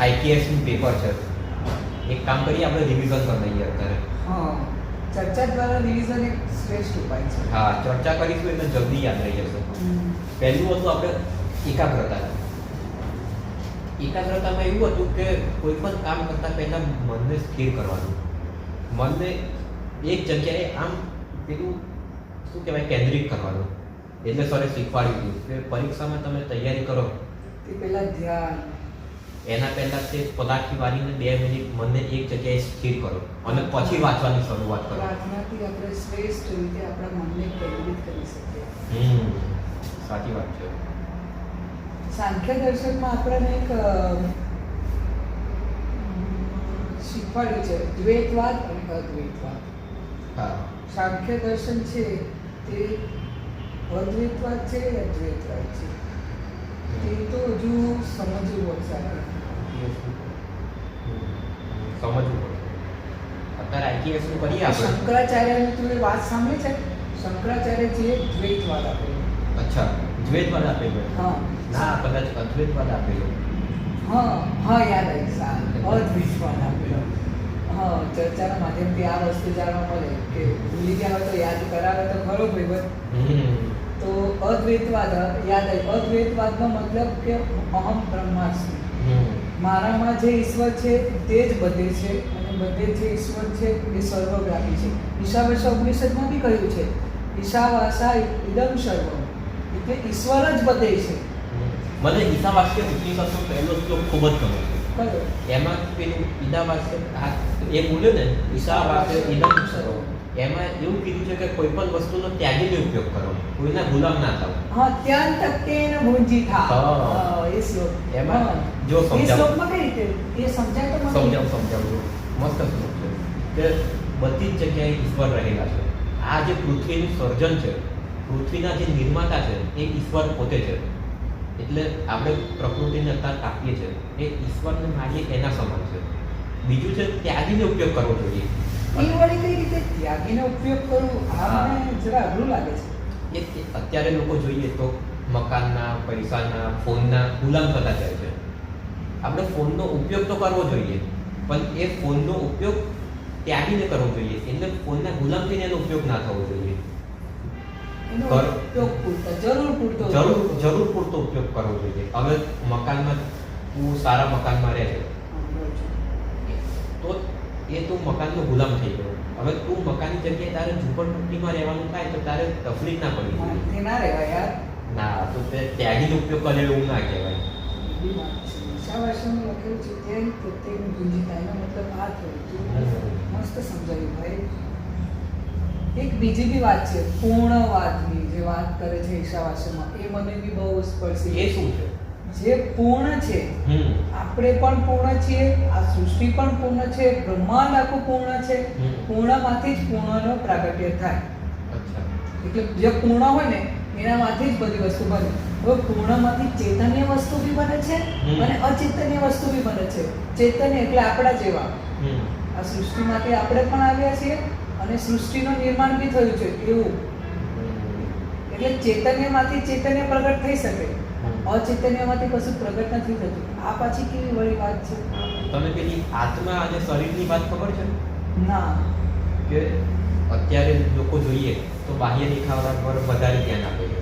ITS નું paper છે, એક કામ કરીએ આપણે રિવિઝન કરી લઈએ અત્યારે. હા, ચર્ચા દ્વારા રિવિઝન એક શ્રેષ્ઠ ઉપાય છે. હા, ચર્ચા કરીશું એટલે જલ્દી યાદ રહી જશે. પહેલું હતું આપણે એકાગ્રતા. એકાગ્રતામાં એવું હતું કે કોઈ પણ કામ કરતા પહેલા મનને સ્થિર કરવાનું, મનને એક જગ્યાએ આમ પેલું શું કહેવાય કેન્દ્રિત કરવાનું. એટલે સરે શીખવાડ્યું હતું કે પરીક્ષામાં તમે તૈયારી કરો તે પહેલા ધ્યાન, એના પહેલા તે પલાઠી વાળીને 2 મિનિટ મનને એક જગ્યાએ સ્થિર કરો અને પછી વાંચવાની શરૂઆત કરો. પ્રાર્થનાથી આપણે શ્રેષ્ઠ રીતે આપણા મનને કેન્દ્રિત કરી શકીએ. સાચી વાત છે. સાંખ્ય દર્શનમાં આપણને એક શીખવાડ્યું છે દ્વૈતવાદ અને અદ્વૈતવાદ. હા, સાંખ્ય દર્શન છે તે અદ્વૈતવાદ છે, અદ્વૈતવાદ છે. એ તો હજુ સમજવું પડશે આપણે. સમજવું પડે. અત્યારે ITS નું કરીએ આપણે. શંકરાચાર્યની તું એ વાત સાંભળી છે? શંકરાચાર્યજીએ દ્વૈતવાદ આપેલો. અચ્છા, દ્વૈતવાદ આપેલો. હા ના, કદાચ અદ્વૈતવાદ આપેલો. હા હા, યાદ આવી. અદ્વૈતવાદ આપેલો. હા, ચર્ચાના માધ્યમથી આ વસ્તુ જાણવા મળે કે ભૂલી ગયા હોય તો યાદ કરાવે તો ખરો ભાઈ. તો અદ્વૈતવાદ યાદ આવી. અદ્વૈતવાદનો મતલબ કે અહમ બ્રહ્માસ્મિ, મારામાં જે ઈશ્વર છે તે જ બધે છે અને બધે જે ઈશ્વર છે એ સર્વવ્યાપી છે. ઈશાવાસ્ય ઉપનિષદમાં બી કહ્યું છે ઈશાવાસા ઇદમ સર્વમ, એટલે ઈશ્વર જ બધે છે. મને ઈશાવાસ્ય ઉપનિષદનો પહેલો શ્લોક ખૂબ જ ગમે છે. કયો? એમાં પેલું ઈશાવાસ્ય એ બોલ્યો ને, ઈશાવાસ્ય ઇદમ સર્વમ, એમાં એવું કીધું છે કે કોઈ પણ વસ્તુનો ત્યાગીને ઉપયોગ કરો, કોઈના ગુલામ ના થાવ. હા, ત્યાં તકેન ભુંજી થા. હા, એ શ્લોક એમાં જો એ સમજાવ શ્લોકમાં કઈ રીતે એ સમજાય તો મને. સમજાવજો. મસ્ત શ્લોક છે કે બધી જ જગ્યાએ ઈશ્વર રહેલા છે. આ જે પૃથ્વીનું સર્જન છે, પૃથ્વીના જે નિર્માતા છે એ ઈશ્વર પોતે છે. એટલે આપણે પ્રકૃતિને અત્યારે કાપીએ છીએ એ ઈશ્વરને માનીએ એના સમાન છે. બીજું છે ત્યાગીને ઉપયોગ કરવો જોઈએ. એ વળી કઈ રીતે ત્યાગીનો ઉપયોગ કરવો, આ મને જરા અઘરું લાગે છે. એ અત્યારે લોકો જોઈએ તો મકાનના, પૈસાના, ફોનના ગુલામ થતા જાય છે. આપણે ફોનનો ઉપયોગ તો કરવો જોઈએ, પણ એ ફોનનો ઉપયોગ ત્યાગીને કરવો જોઈએ. એટલે ફોનના ગુલામ થઈને એનો ઉપયોગ ના થવો જોઈએ. એનો ઉપયોગ પૂરતો, જરૂર પૂરતો ઉપયોગ કરવો જોઈએ. હવે મકાનમાં તું સારા મકાનમાં રહે છે તો એ તું મકાનનો ગુલામ થઈ ગયો. હવે તું મકાનની જગ્યાએ તારે ઝૂંપડપટ્ટીમાં રહેવાનું થાય તો તારે તકલીફ ના પડવી જોઈએ. તે ના રહેવાય યાર. ના, તો તે ત્યાગીનો ઉપયોગ કરે એવું ના કહેવાય. ઈશાવાસ્યમાં લખેલું છે ત્યાં પ્રત્યેક ગુંજીતા, એનો મતલબ આ થયો. મસ્ત સમજાવ્યું ભાઈ. એક બીજી બી વાત છે પૂર્ણવાદની, જે વાત કરે છે ઈશાવાસ્યમાં, એ મને બી બહુ સ્પર્શી. એ શું છે? જે પૂર્ણ છે, આપણે પણ પૂર્ણ છીએ, આ સૃષ્ટિ પણ પૂર્ણ છે, બ્રહ્માંડ આખું પૂર્ણ છે. પૂર્ણમાંથી જ પૂર્ણનો પ્રાગટ્ય થાય. અચ્છા. એટલે જે પૂર્ણ હોય ને એનામાંથી જ બધી વસ્તુ બને. હવે પૂર્ણમાંથી ચૈતન્ય વસ્તુ બી બને છે અને અચૈતન્ય વસ્તુ બી બને છે. ચૈતન્ય એટલે આપણા જેવા. આ સૃષ્ટિમાંથી આપણે પણ આવ્યા છીએ અને સૃષ્ટિનું નિર્માણ બી થયું છે એવું. એટલે ચૈતન્યમાંથી ચૈતન્ય પ્રગટ થઈ શકે, અચૈતન્યમાંથી કશું પ્રગટ નથી થતું. આ પાછી કેવી વળી વાત છે. તને પેલી આત્મા અને શરીરની વાત ખબર છે? ના. કે અત્યારે લોકો જોઈએ તો બાહ્ય દેખાવા પર વધારે ધ્યાન આપે છે.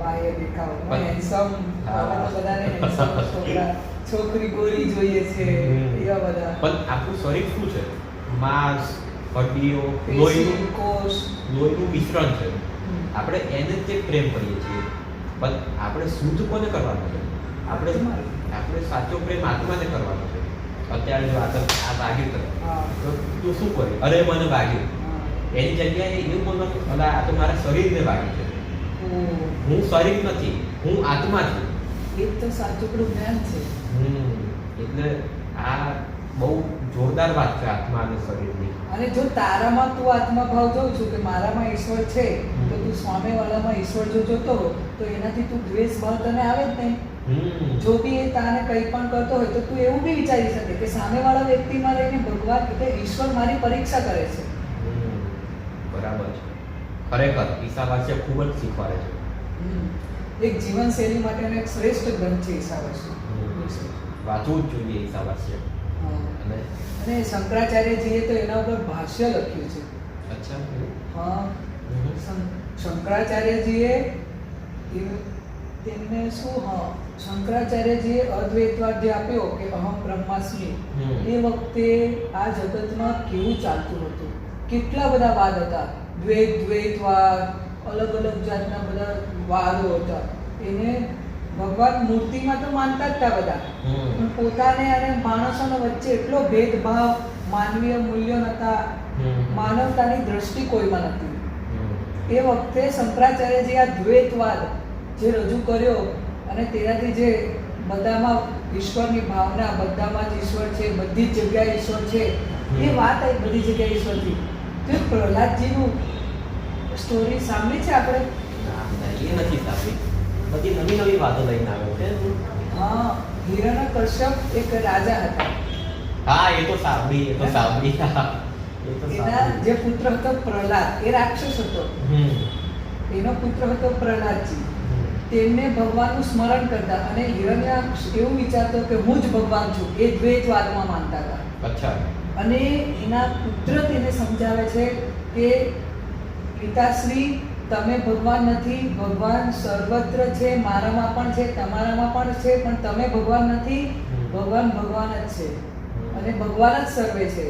બાહ્ય દેખાવ, હેન્ડસમ, બધાને હેન્ડસમ છોકરા, છોકરી ગોરી જોઈએ છે, એવા બધા. પણ આપણું શરીર શું છે? માંસ, હડ્ડીઓ, પેશી, કોષ, લોહીનું મિશ્રણ છે. આપણે એને જ પ્રેમ કરીએ છીએ, પણ આપણે શુદ્ધ કોને કરવાનો છે? આપણે સાચો પ્રેમ આત્માને કરવાનો છે. અત્યારે જો આ વાગ્યું કરે તો તું શું કરે? અરે મને વાગ્યું. એની જગ્યાએ એવું બોલવાનું, અલા આ તો મારા શરીરને વાગ્યું છે, હું શરીર નથી, હું આત્મા છું. એ તો સાચું જ્ઞાન છે. એટલે આ બહુ જોરદાર વાત છે આત્મા અને શરીરની. અને જો તારામાં તું આત્મા ભાવ જોઉં છું કે મારામાં ઈશ્વર છે, તો તું સામેવાળામાં ઈશ્વર જો જોતો હો તો એનાથી તું દ્વેષ ભાવ તને આવે જ નહીં. જો બી એ તાને કંઈ પણ કરતો હોય તો તું એવું બી વિચારી શકે કે સામેવાળા વ્યક્તિમાં રહીને ભગવાન એટલે ઈશ્વર મારી પરીક્ષા કરે છે. બરાબર છે. ખરેખર ઈશાવાસ્ય ખૂબ જ શીખવાડે છે. એક જીવનશૈલી માટેનો એક શ્રેષ્ઠ ગ્રંથ છે ઈશાવાસ્ય. વાંચવું જ જોઈએ ઈશાવાસ્ય. હા. અને અને શંકરાચાર્યજીએ તો એના ઉપર ભાષ્ય લખ્યું છે. અચ્છા હા. શંકરાચાર્યજીએ તેમને શું શંકરાચાર્યજીએ અદ્વૈતવાદ જે આપ્યો કે અહમ બ્રહ્માસ્મિ, એ વખતે આ જગતમાં કેવું ચાલતું હતું, કેટલા બધા વાદ હતા, દ્વૈતવાદ, અલગ અલગ જાતના બધા વાદો હતા. એને ભગવાન મૂર્તિમાં તો માનતા જ હતા બધા, પણ પોતાને અને માણસોના વચ્ચે એટલો ભેદભાવ, માનવીય મૂલ્યો નતા, માનવતાની દ્રષ્ટિ કોઈમાં નથી. એ વખતે શંકરાચાર્યજી આ દ્વૈતવાદ જે રજૂ કર્યો અને તેનાથી જે બધામાં ઈશ્વરની ભાવના, બધામાં જ ઈશ્વર છે, બધી જ જગ્યાએ ઈશ્વર છે, એ વાત આવી બધી જગ્યાએ ઈશ્વરથી. તો એ પ્રહલાદજીનું સ્ટોરી સાંભળી છે આપણે? એ નથી સાંભળી. બધી નવી નવી વાતો લઈને આવે છે. હા, હિરણ્યકશ્યપ એક રાજા હતા. હા, એ તો સાંભળી. એના જે પુત્ર હતો પ્રહલાદ, એ રાક્ષસ હતો. એનો પુત્ર હતો પ્રહલાદજી. તેમને ભગવાનનું સ્મરણ કરતા અને હિરણ્યાક્ષ એવું વિચારતો કે હું જ ભગવાન છું, એ દ્વૈતવાદમાં માનતા હતા. અચ્છા. અને એના પુત્ર તેને સમજાવે છે કે પિતાશ્રી, તમે ભગવાન નથી, ભગવાન સર્વત્ર છે, મારામાં પણ છે, તમારામાં પણ છે, પણ તમે ભગવાન નથી, ભગવાન ભગવાન જ છે અને ભગવાન જ સર્વે છે.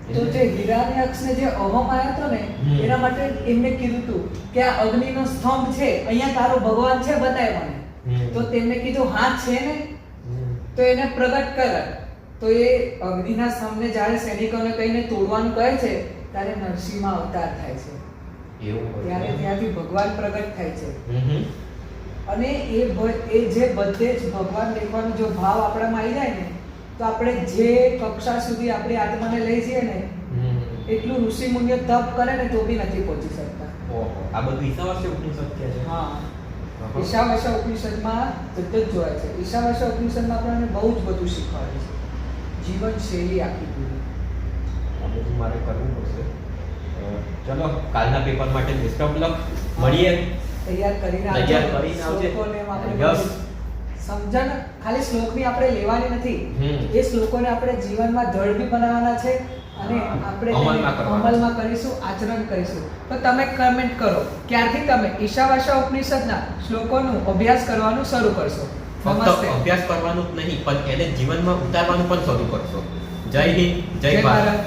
તો જે હિરણ્યાક્ષને જે અહમ આવ્યો હતો ને, એના માટે એમને કીધું હતું કે આ અગ્નિનો સ્તંભ છે, અહીંયા તારો ભગવાન છે, બતાય મને. તો તેમને કીધું હા છે ને, તો એને પ્રગટ કર. તો એ અગ્નિના સ્તંભને જ્યારે સૈનિકોને કહીને તોડવાનું કહે છે, ત્યારે નરસિંહમાં અવતાર થાય છે. ત્યારે ત્યાંથી ભગવાન પ્રગટ થાય છે. અને એ જે બધે જ ભગવાન દેખવાનો જો ભાવ આપણામાં આવી જાય ને, તો આપણે જે કક્ષા સુધી આપણી આત્માને લઈ જઈએ ને, એટલું ઋષિ મુનિઓ તપ કરે ને તો બી નથી પહોંચી શકતા. આ બધું ઈશાવાસ્ય ઉપનિષદ છે. હા, ઈશાવાસ્ય ઉપનિષદમાં બધું જ જોવાય છે. ઈશાવાસ્ય ઉપનિષદમાં આપણને બહુ જ બધું શીખવાડે છે, જીવન શૈલી આખી પૂરી. આ બધું મારે કરવું પડશે. ચલો, કાલના પેપર માટે બેસ્ટ ઓફ લક. મળીએ. તૈયાર કરીને આવજે. યસ. સમજણ ખાલી શ્લોકની આપણે લેવાની નથી, એ શ્લોકોને આપણે જીવનમાં દ્રઢ બી બનાવવાના છે અને આપણે અમલમાં કરીશું, આચરણ કરીશું. તો તમે કમેન્ટ કરો ક્યારથી તમે ઈશાવાસ્ય ઉપનિષદના શ્લોકોનું અભ્યાસ કરવાનું શરૂ કરશો. ફક્ત અભ્યાસ કરવાનું જ નહીં, પણ એને જીવનમાં ઉતારવાનું પણ શરૂ કરશો. જય હિન્દ, જય ભારત.